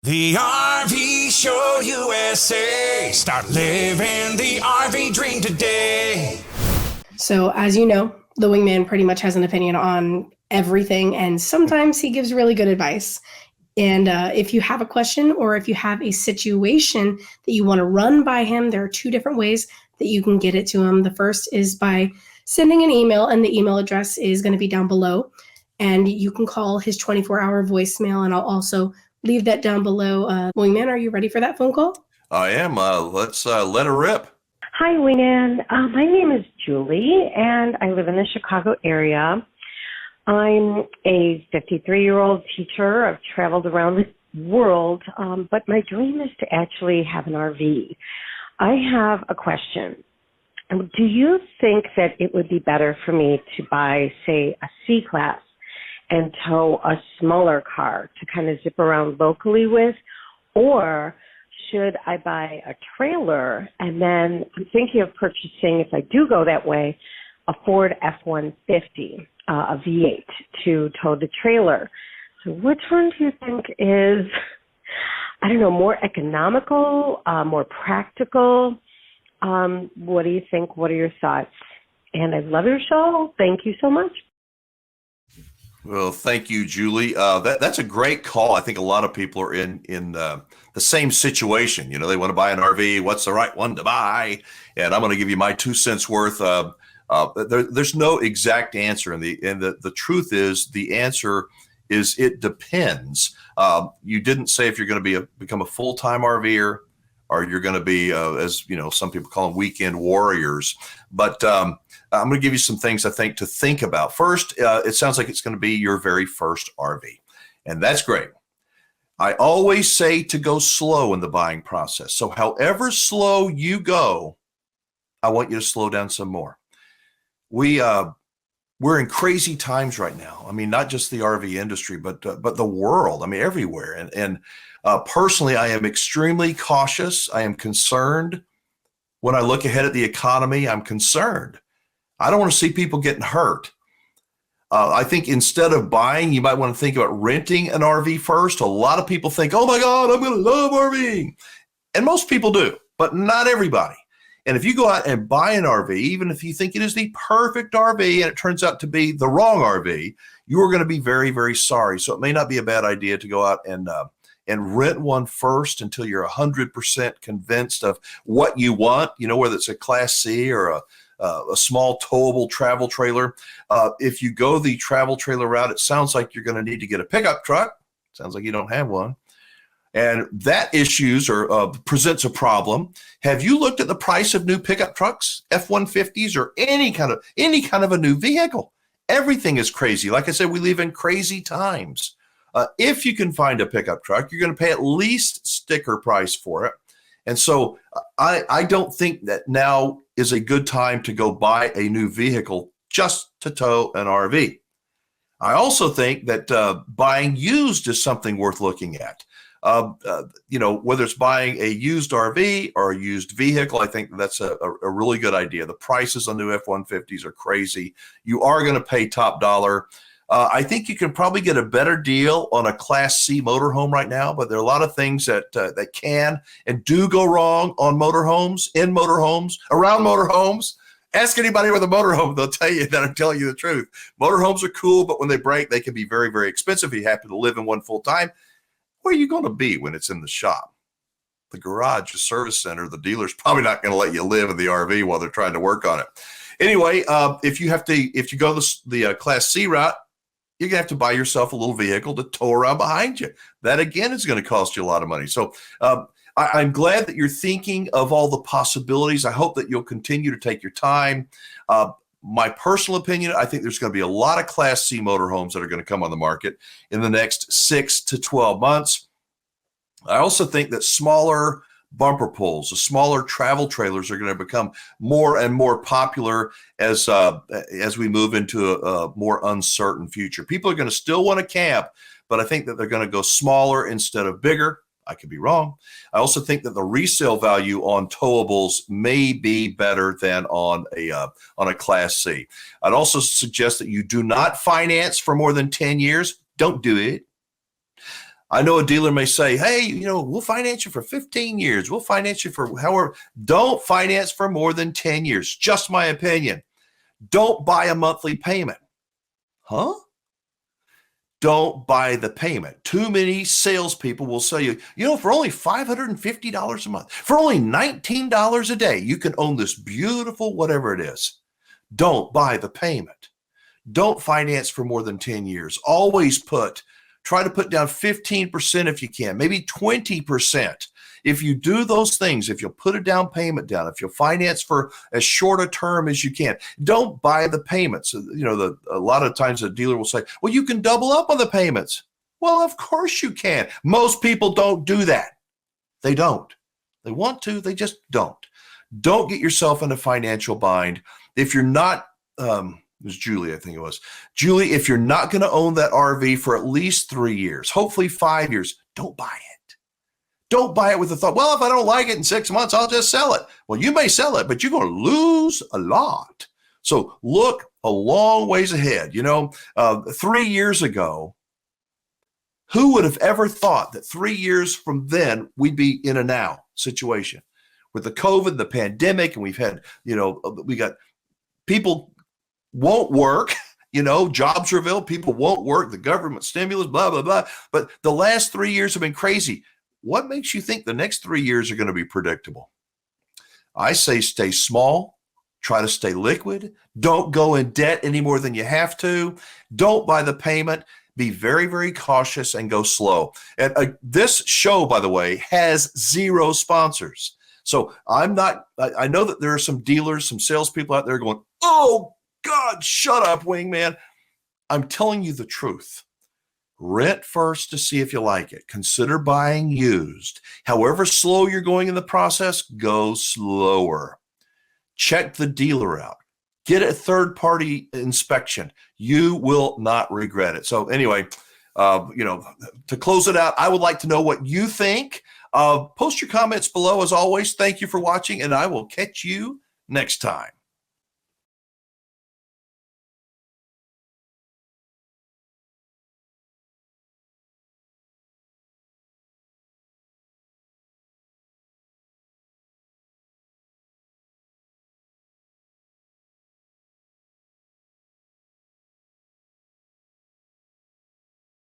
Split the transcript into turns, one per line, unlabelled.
The RV Show USA. Start living the RV dream today.
So, as you know, the Wingman pretty much has an opinion on everything, and sometimes he gives really good advice. And if you have a question or if you have a situation that you want to run by him, there are two different ways that you can get it to him. The first is by sending an email, and the email address is going to be down below. And you can call his 24-hour voicemail, and I'll also leave that down below. Wingman, are you ready for that phone call?
I am. Let's let her rip.
Hi, Wingman. My name is Julie, and I live in the Chicago area. I'm a 53-year-old teacher. I've traveled around the world, but my dream is to actually have an RV. I have a question. Do you think that it would be better for me to buy, say, a C-Class and tow a smaller car to kind of zip around locally with, or should I buy a trailer? And then I'm thinking of purchasing, if I do go that way, a Ford F-150, a V8 to tow the trailer. So which one do you think is, I don't know, more economical, more practical? What do you think? What are your thoughts? And I love your show. Thank you so much.
Well, thank you, Julie. That's a great call. I think a lot of people are in the same situation. You know, they want to buy an RV. What's the right one to buy? And I'm going to give you my 2 cents worth. There's no exact answer, and the truth is the answer is it depends. You didn't say if you're going to become a full-time RVer or you're going to be, as you know, some people call them weekend warriors. But I'm going to give you some things I think to think about. First, it sounds like it's going to be your very first RV, and that's great. I always say to go slow in the buying process. So however slow you go, I want you to slow down some more. We're in crazy times right now. I mean, not just the RV industry, but the world. I mean, everywhere. And personally, I am extremely cautious. I am concerned. When I look ahead at the economy, I'm concerned. I don't want to see people getting hurt. I think instead of buying, you might want to think about renting an RV first. A lot of people think, oh my God, I'm going to love RVing. And most people do, but not everybody. And if you go out and buy an RV, even if you think it is the perfect RV and it turns out to be the wrong RV, you're going to be very, very sorry. So it may not be a bad idea to go out and rent one first until you're 100% convinced of what you want, you know, whether it's a Class C or a small towable travel trailer. If you go the travel trailer route, it sounds like you're going to need to get a pickup truck. Sounds like you don't have one. And that issues or presents a problem. Have you looked at the price of new pickup trucks, F-150s, or any kind of a new vehicle? Everything is crazy. Like I said, we live in crazy times. If you can find a pickup truck, you're going to pay at least sticker price for it. And so I don't think that now is a good time to go buy a new vehicle just to tow an RV. I also think that buying used is something worth looking at. You know, whether it's buying a used RV or a used vehicle, I think that's a really good idea. The prices on new F-150s are crazy. You are going to pay top dollar. I think you can probably get a better deal on a Class C motorhome right now, but there are a lot of things that can and do go wrong on motorhomes, in motorhomes, around motorhomes. Ask anybody with a motorhome, they'll tell you that I'm telling you the truth. Motorhomes are cool, but when they break, they can be very, very expensive. If you happen to live in one full time, where are you going to be when it's in the shop? The garage, the service center, the dealer's probably not going to let you live in the RV while they're trying to work on it. Anyway, if you go the Class C route, you're going to have to buy yourself a little vehicle to tow around behind you. That, again, is going to cost you a lot of money. So I'm glad that you're thinking of all the possibilities. I hope that you'll continue to take your time. My personal opinion, I think there's going to be a lot of Class C motorhomes that are going to come on the market in the next 6 to 12 months. I also think that smaller bumper pulls, the smaller travel trailers are going to become more and more popular as we move into a more uncertain future. People are going to still want to camp, but I think that they're going to go smaller instead of bigger. I could be wrong. I also think that the resale value on towables may be better than on a Class C. I'd also suggest that you do not finance for more than 10 years. Don't do it. I know a dealer may say, hey, we'll finance you for 15 years. We'll finance you for however. Don't finance for more than 10 years. Just my opinion. Don't buy a monthly payment. Huh? Don't buy the payment. Too many salespeople will sell you, for only $550 a month, for only $19 a day, you can own this beautiful whatever it is. Don't buy the payment. Don't finance for more than 10 years. Always try to put down 15% if you can, maybe 20%. If you do those things, if you'll put a down payment down, if you'll finance for as short a term as you can, don't buy the payments. A lot of times a dealer will say, well, you can double up on the payments. Well, of course you can. Most people don't do that. They don't. They want to, they just don't. Don't get yourself in a financial bind. If you're not, it was Julie, I think it was. Julie, if you're not going to own that RV for at least 3 years, hopefully 5 years, don't buy it. Don't buy it with the thought, well, if I don't like it in 6 months, I'll just sell it. Well, you may sell it, but you're going to lose a lot. So look a long ways ahead. 3 years ago, who would have ever thought that 3 years from then we'd be in a now situation with the COVID, the pandemic, and we've had, we got people won't work, jobs are available, people won't work, the government stimulus, blah, blah, blah. But the last 3 years have been crazy. What makes you think the next 3 years are going to be predictable? I say stay small, try to stay liquid, don't go in debt any more than you have to, don't buy the payment, be very, very cautious and go slow. And this show, by the way, has 0 sponsors. So I know that there are some dealers, some salespeople out there going, oh God, shut up, Wingman. I'm telling you the truth. Rent first to see if you like it. Consider buying used. However slow you're going in the process, go slower. Check the dealer out. Get a third-party inspection. You will not regret it. So anyway, to close it out, I would like to know what you think. Post your comments below. As always, thank you for watching, and I will catch you next time.